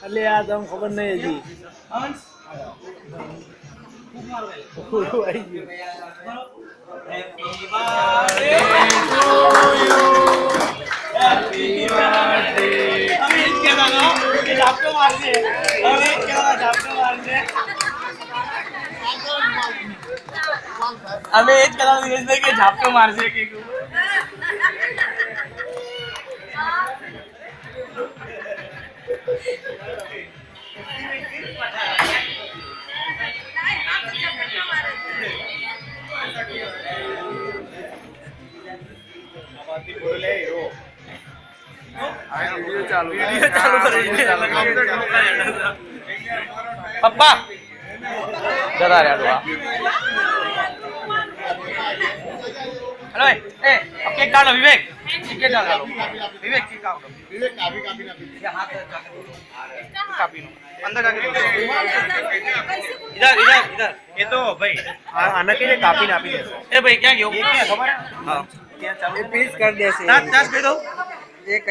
अरे यार तुम खबर नहीं है जी हमें एज करा दिए कि झापके मार से के वीडियो चालू पप्पा जरा यार हेलो ए अब केक काटो विवेक केक काटो विवेक केक काटो विवेक काफी ना ये हाथ काफी नो अंदर जाके इधर इधर इधर ये तो भाई आना के लिए काफी ना पी ए भाई क्या ये क्या खबर है हां क्या चालू पीस कर दे से 10 दे दो एक